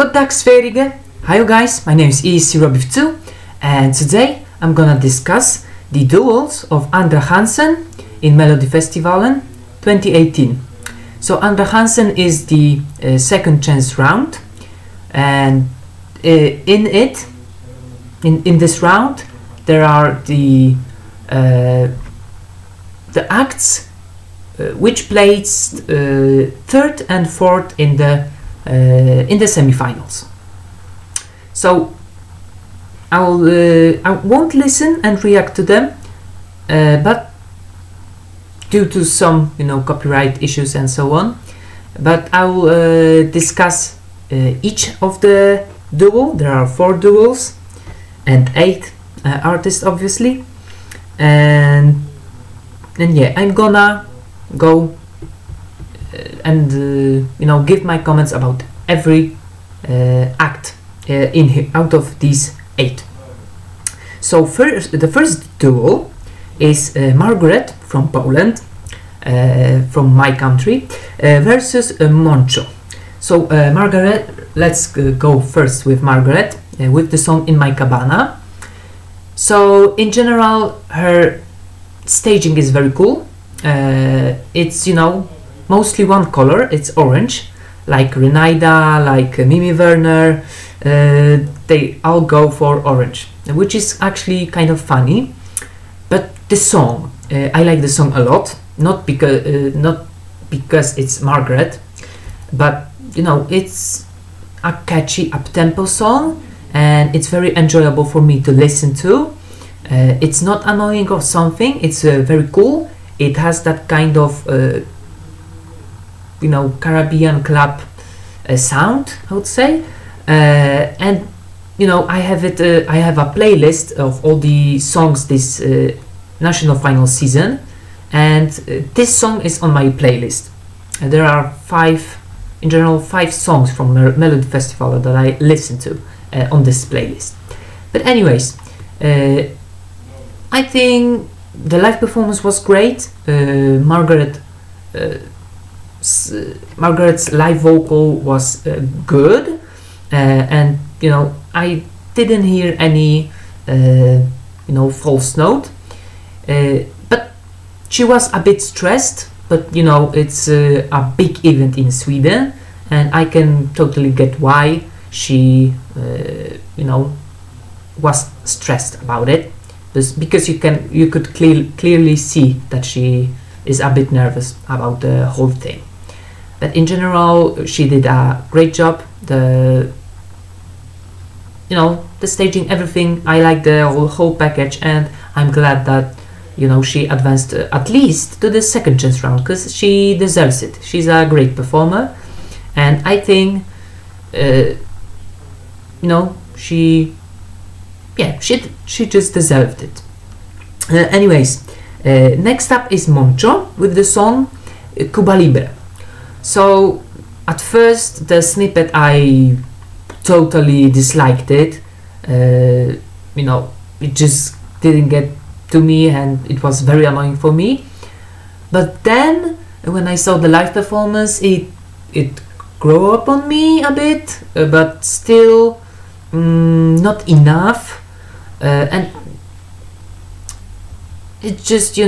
God dag Sverige! Hi guys, my name is Eliasson and today I'm gonna discuss the duels of Andra Chansen in Melodifestivalen 2018. So Andra Chansen is the second chance round, and in this round there are the acts which placed third and fourth in the semi-finals. So I won't listen and react to them, but due to some copyright issues and so on. But I will discuss each of the duel. There are 4 duels and 8 artists, obviously, and yeah, I'm gonna go and give my comments about every act out of these 8. So the first duel is Margaret from Poland, from my country, versus Moncho. So Margaret, let's go first with Margaret with the song In My Cabana. So in general, her staging is very cool. It's mostly one color, it's orange, like Renaida, like Werner, they all go for orange, which is actually kind of funny. But the song, I like the song a lot, not because it's Margaret, but it's a catchy up-tempo song and it's very enjoyable for me to listen to. It's not annoying or something, it's very cool. It has that kind of Caribbean club sound, I would say, and I have a playlist of all the songs this national final season, and this song is on my playlist. There are 5 songs from Melodifestivalen that I listen to on this playlist. But anyways, I think the live performance was great. Margaret's live vocal was good, and I didn't hear any false note, but she was a bit stressed. But it's a big event in Sweden, and I can totally get why she was stressed about it, because you could clearly see that she is a bit nervous about the whole thing. But in general, she did a great job. The staging, everything. I like the whole package, and I'm glad that she advanced at least to the second chance round, because she deserves it. She's a great performer, and I think she just deserved it. Anyways, next up is Moncho with the song Cuba Libre. So at first the snippet I totally disliked it. It just didn't get to me and it was very annoying for me. But then when I saw the live performance, it grew up on me a bit, but still not enough. And it's just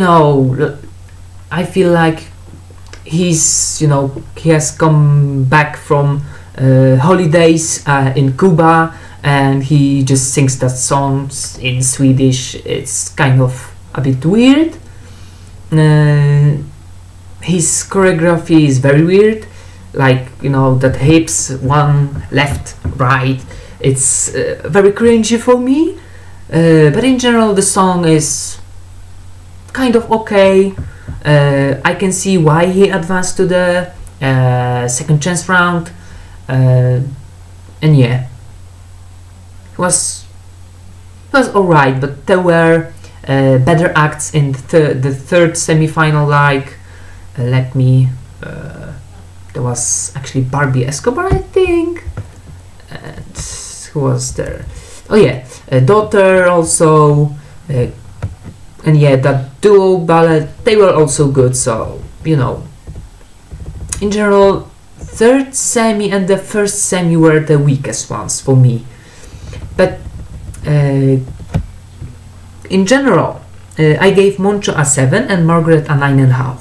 I feel like he has come back from holidays in Cuba, and he just sings that songs in Swedish. It's kind of a bit weird. His choreography is very weird, like that hips, one left, right. It's very cringy for me. But in general, the song is kind of okay. I can see why he advanced to the second chance round, and yeah, it was alright. But there were better acts in the third semi-final, like there was actually Barbie Escobar, I think, and who was there? Oh yeah, Daughter also, and yeah, that duo ballad, they were also good. So in general, third semi and the first semi were the weakest ones for me. But in general, I gave Moncho a 7 and Margaret a 9.5,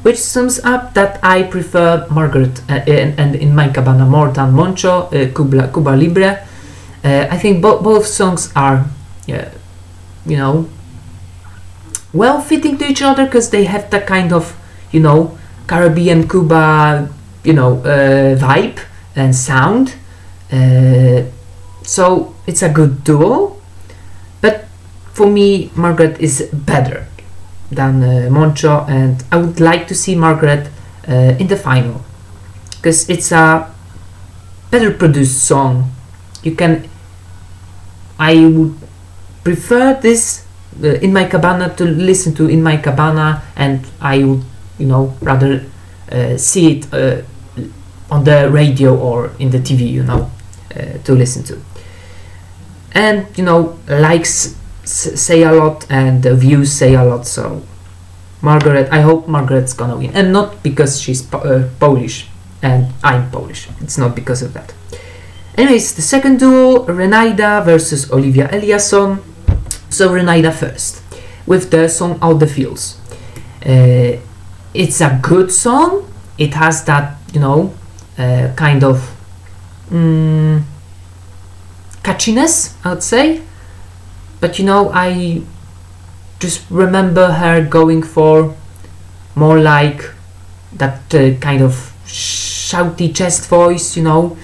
which sums up that I prefer Margaret and in my Cabana more than Moncho, Cuba Libre. I think both songs are, you know, well fitting to each other because they have that kind of, you know, Caribbean Cuba, you know, vibe and sound. So it's a good duo, but for me Margaret is better than Moncho, and I would like to see Margaret in the final because it's a better produced song. I would prefer this in my Cabana, to listen to in my Cabana, and I would, you know, rather see it on the radio or in the TV, you know, to listen to. And you know, likes say a lot and the views say a lot, so Margaret, I hope Margaret's gonna win, and not because she's Polish and I'm Polish, it's not because of that. Anyways, the second duel, Renaida versus Olivia Eliasson. So Renaida first, with the song All the Fields. It's a good song, it has that, you know, kind of catchiness, I would say, but you know, I just remember her going for more like that kind of shouty chest voice, you know,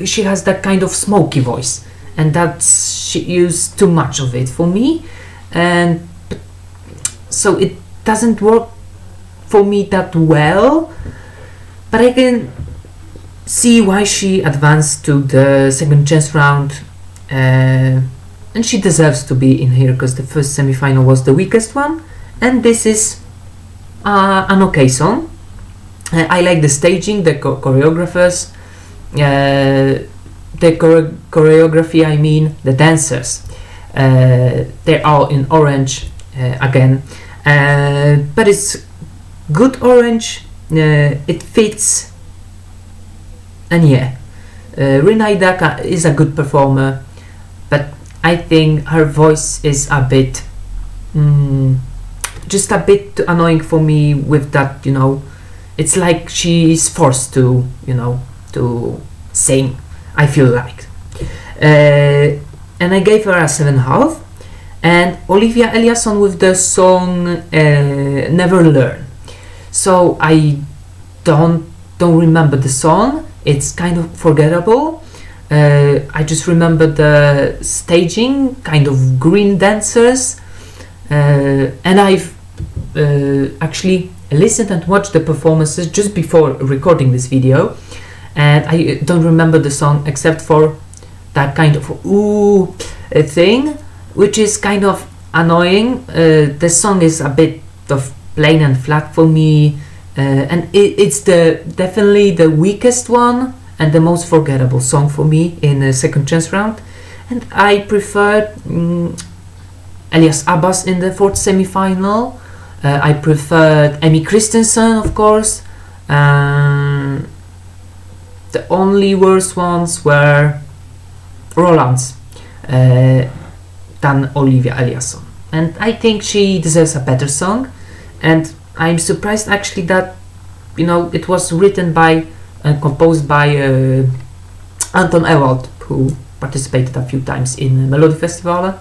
she has that kind of smoky voice, and she used too much of it for me, and so it doesn't work for me that well, but I can see why she advanced to the second chance round, and she deserves to be in here because the first semi-final was the weakest one, and this is an okay song. I like the staging, the choreographers, the choreography, I mean the dancers. They're all in orange again, but it's good orange, it fits, and yeah, Renaida is a good performer, but I think her voice is a bit just a bit too annoying for me with that, you know, it's like she's forced to, you know, to sing, I feel like. And I gave her a 7.5, and Olivia Eliasson with the song Never Learn. So I don't remember the song, it's kind of forgettable. I just remember the staging, kind of green dancers, and I've actually listened and watched the performances just before recording this video, and I don't remember the song except for that kind of ooh thing, which is kind of annoying. The song is a bit of plain and flat for me, and it's definitely the weakest one and the most forgettable song for me in the second chance round, and I preferred Elias Abbas in the fourth semi-final. I preferred Emmy Christensen, of course. The only worst ones were Roland's than Olivia Eliasson, and I think she deserves a better song, and I'm surprised actually that, you know, it was written by and composed by Anton Ewald, who participated a few times in Melodifestivalen,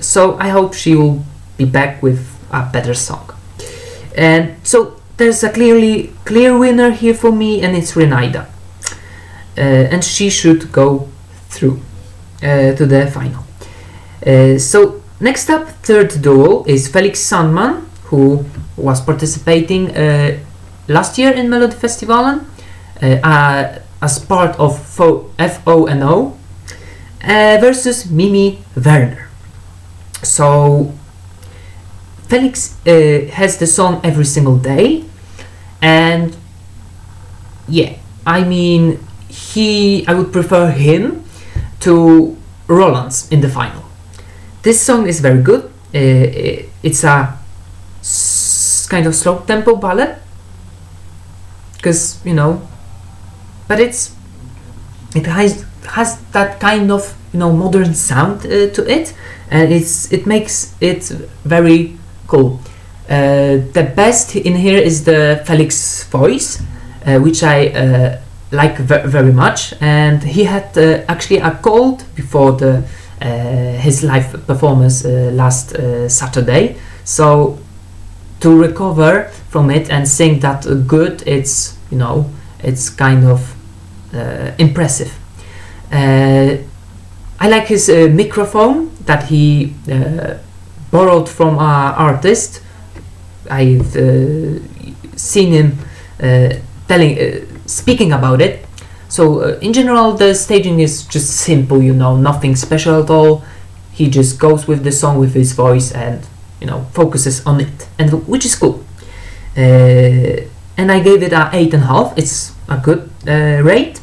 so I hope she will be back with a better song. And so there's a clear winner here for me, and it's Renaida, and she should go through to the final. So next up, third duel is Phalllic Salmon, who was participating last year in Melodifestivalen as part of FONO, versus Mimi Werner. So Felix has the song Every Single Day, and yeah, I mean, I would prefer him to Roland's in the final. This song is very good. It's a kind of slow tempo ballad, because you know, but it has that kind of, you know, modern sound to it, and it makes it very cool. The best in here is the Felix voice, which I like very much, and he had actually a cold before the his live performance last Saturday, so to recover from it and sing that good, it's, you know, it's kind of impressive. I like his microphone that he borrowed from an artist. I've seen him speaking about it. So in general, the staging is just simple, you know, nothing special at all. He just goes with the song with his voice and, you know, focuses on it, and which is cool. And I gave it a 8.5. It's a good rate.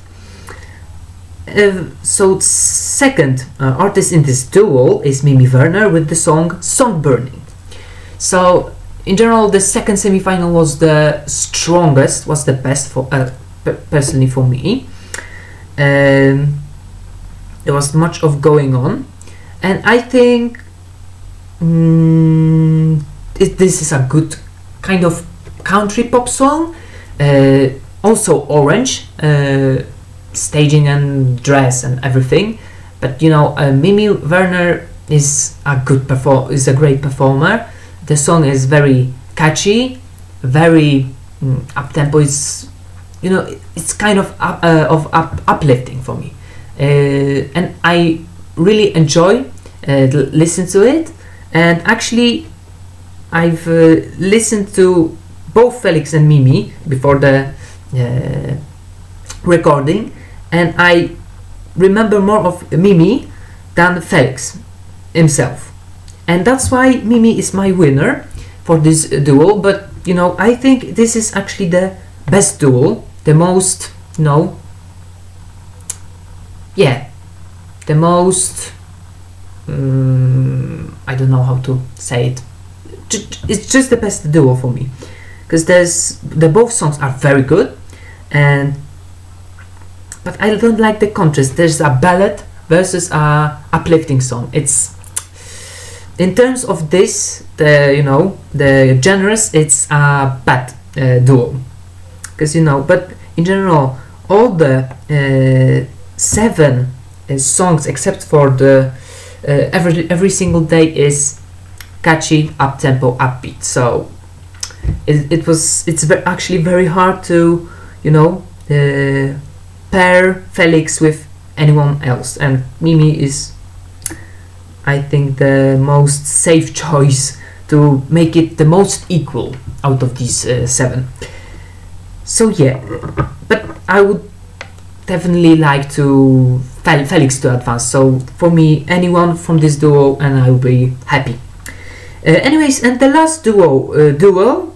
So second artist in this duel is Werner with the song Songburning. So in general, the second semi-final was the strongest, was the best for personally for me. There was much of going on, and I think this is a good kind of country pop song. Also orange, staging and dress and everything, but you know, Werner is a great performer. The song is very catchy, very up-tempo. It's, you know, it's kind of uplifting for me, and I really enjoy listen to it. And actually, I've listened to both Felix and Mimi before the recording, and I remember more of Mimi than Felix himself, and that's why Mimi is my winner for this duel. But you know, I think this is actually the best duel, the most, you know, yeah, the most I don't know how to say it. It's just the best duo for me, because both songs are very good, but I don't like the contrast. There's a ballad versus a uplifting song. It's, in terms of this, the genres, it's a bad duo, because you know. But in general, all the 7 songs except for the every single day is catchy, up tempo, upbeat. So it's actually very hard to, you know, pair Felix with anyone else, and Mimi is, I think, the most safe choice to make it the most equal out of these 7. So yeah, but I would definitely like to Felix to advance. So for me, anyone from this duo, and I will be happy. Anyways, and the last duo,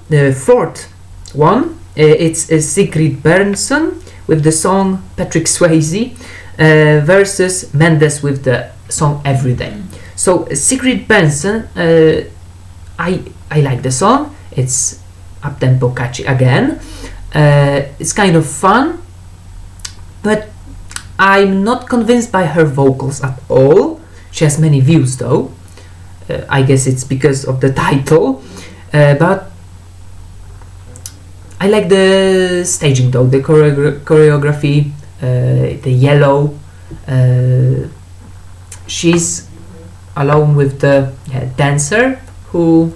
the fourth one, it's Sigrid Bernson with the song Patrick Swayze versus Mendes with the song Everyday. So Sigrid Bernson, I like the song. It's up tempo, catchy again. It's kind of fun, but I'm not convinced by her vocals at all. She has many views though. I guess it's because of the title, but I like the staging though, the choreography, the yellow. She's alone with the dancer who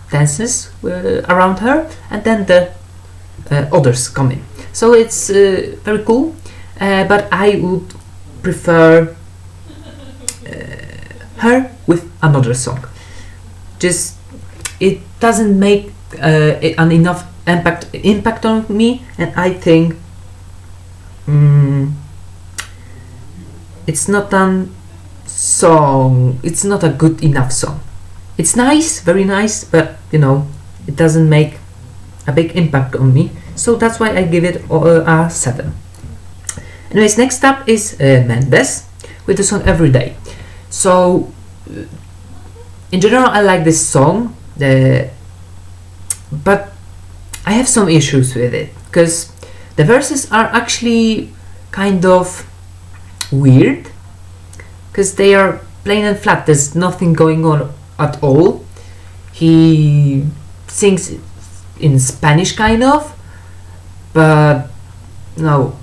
dances around her, and then the others come in. So it's very cool, but I would prefer her with another song. Just, it doesn't make an enough impact on me, and I think it's not a song. It's not a good enough song. It's nice, very nice, but you know, it doesn't make a big impact on me. So that's why I give it a 7. Anyways, next up is Mendes with the song Everyday. So in general, I like this song, but I have some issues with it. because the verses are actually kind of weird, because they are plain and flat. There's nothing going on at all. He sings in Spanish kind of, but no,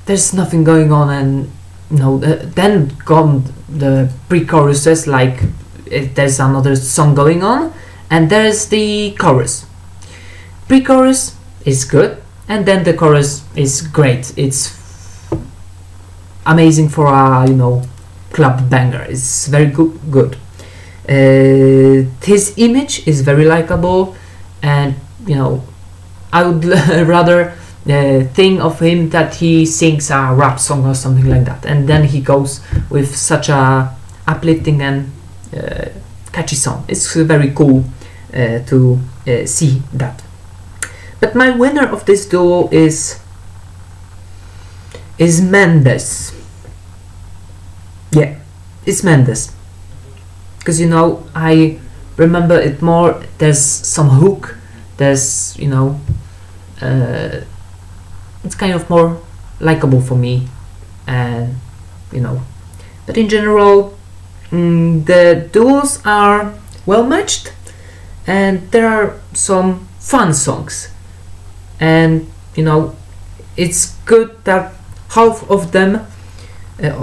there's nothing going on. And no, then come the pre-choruses, like there's another song going on, and there's the chorus. Pre-chorus is good, and then the chorus is great. It's amazing for a, you know, club banger. It's very good. His image is very likable, and you know, I would rather think of him that he sings a rap song or something like that, and then he goes with such a uplifting and catchy song. It's very cool to see that. But my winner of this duel is Mendes. Yeah, it's Mendes, because you know, I remember it more. There's some hook, there's, you know, it's kind of more likable for me, and you know, but in general, the duels are well matched, and there are some fun songs, and you know, it's good that half of them,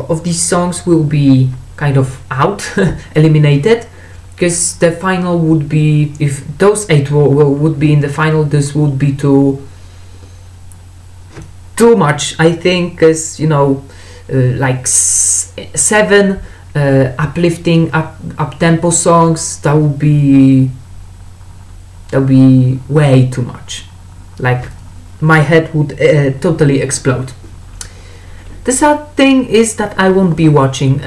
of these songs, will be kind of out, eliminated, because the final would be, if those 8 would be in the final, this would be too much, I think, because you know, like 7 uplifting up-tempo songs, that would be way too much. Like, my head would totally explode. The sad thing is that I won't be watching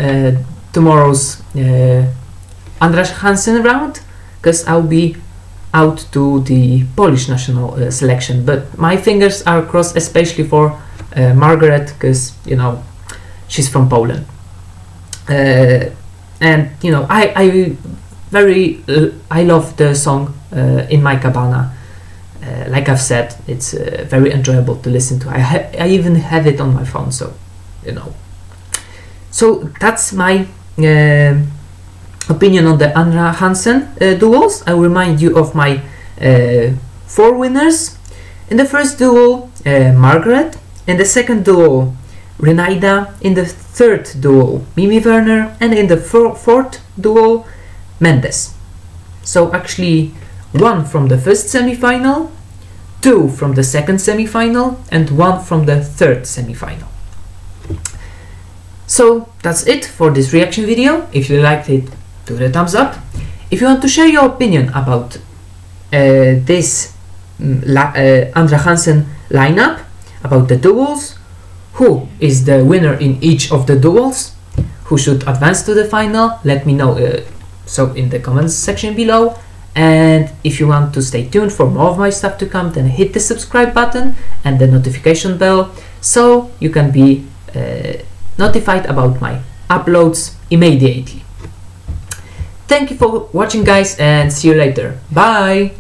tomorrow's Andra Chansen round, because I'll be out to the Polish national selection, but my fingers are crossed, especially for Margaret, because you know, she's from Poland, and you know, I love the song In My Cabana. Like I've said, it's very enjoyable to listen to. I even have it on my phone, so you know. So that's my opinion on the Andra Chansen duels. I will remind you of my 4 winners. In the first duel, Margaret. In the second duel, Renaida. In the third duel, Werner. And in the fourth duel, Mendes. So actually, 1 from the first semi-final, 2 from the second semi-final, and 1 from the third semi-final. So that's it for this reaction video. If you liked it, do the thumbs up. If you want to share your opinion about this Andra Chansen lineup, about the duels, who is the winner in each of the duels, who should advance to the final, let me know so in the comments section below. And if you want to stay tuned for more of my stuff to come, then hit the subscribe button and the notification bell, so you can be notified about my uploads immediately. Thank you for watching, guys, and see you later. Bye!